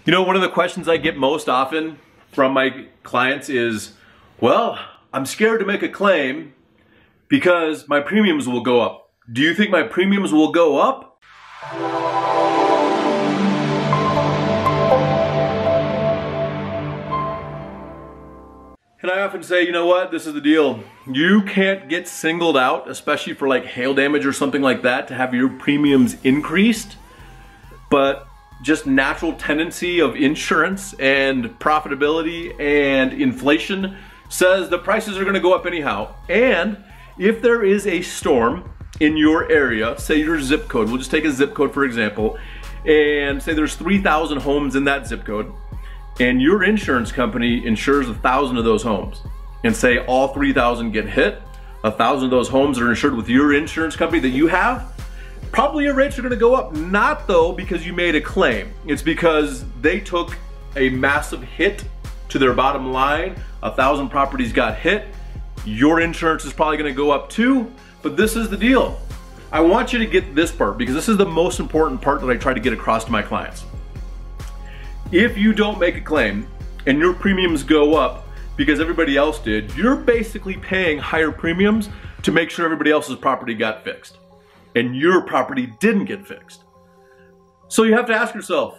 You know, one of the questions I get most often from my clients is, well, I'm scared to make a claim because my premiums will go up. Do you think my premiums will go up? And I often say, you know what, this is the deal. You can't get singled out, especially for like hail damage or something like that, to have your premiums increased. But just natural tendency of insurance and profitability and inflation says the prices are gonna go up anyhow. And if there is a storm in your area, say your zip code, we'll just take a zip code for example, and say there's 3,000 homes in that zip code, and your insurance company insures 1,000 of those homes, and say all 3,000 get hit, 1,000 of those homes are insured with your insurance company that you have, probably your rates are gonna go up. Not though because you made a claim. It's because they took a massive hit to their bottom line. 1,000 properties got hit. Your insurance is probably gonna go up too, but this is the deal. I want you to get this part because this is the most important part that I try to get across to my clients. If you don't make a claim and your premiums go up because everybody else did, you're basically paying higher premiums to make sure everybody else's property got fixed and your property didn't get fixed. So you have to ask yourself,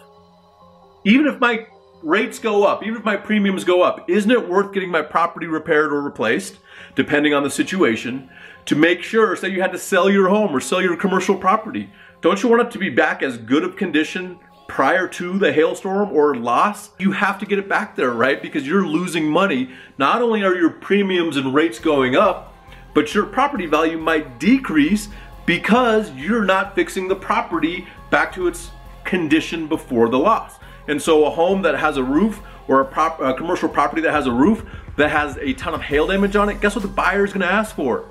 even if my rates go up, even if my premiums go up, isn't it worth getting my property repaired or replaced, depending on the situation, to make sure, say you had to sell your home or sell your commercial property, don't you want it to be back as good of condition prior to the hailstorm or loss? You have to get it back there, right? Because you're losing money. Not only are your premiums and rates going up, but your property value might decrease because you're not fixing the property back to its condition before the loss. And so a home that has a roof or a commercial property that has a roof that has a ton of hail damage on it, guess what the buyer is gonna ask for?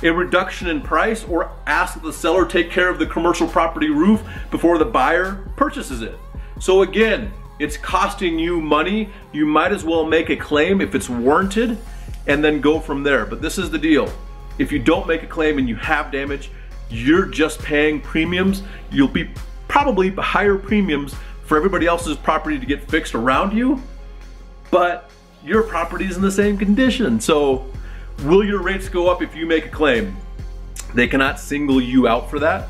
A reduction in price, or ask the seller take care of the commercial property roof before the buyer purchases it. So again, it's costing you money. You might as well make a claim if it's warranted and then go from there. But this is the deal. If you don't make a claim and you have damage, you're just paying premiums. You'll be probably higher premiums for everybody else's property to get fixed around you, but your property is in the same condition. So will your rates go up if you make a claim? They cannot single you out for that,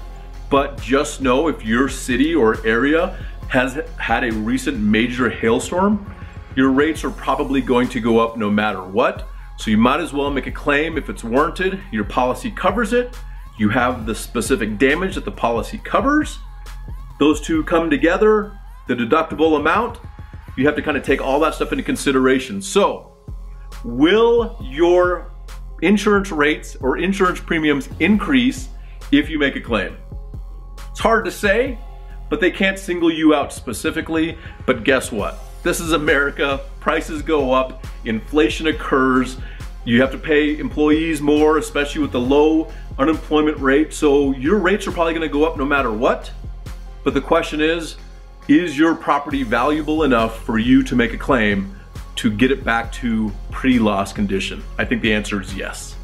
but just know if your city or area has had a recent major hailstorm, your rates are probably going to go up no matter what. So you might as well make a claim if it's warranted. Your policy covers it. You have the specific damage that the policy covers. Those two come together, the deductible amount, you have to kind of take all that stuff into consideration. So, will your insurance rates or insurance premiums increase if you make a claim? It's hard to say, but they can't single you out specifically. But guess what? This is America. Prices go up, inflation occurs. You have to pay employees more, especially with the low unemployment rate. So your rates are probably gonna go up no matter what. But the question is your property valuable enough for you to make a claim to get it back to pre-loss condition? I think the answer is yes.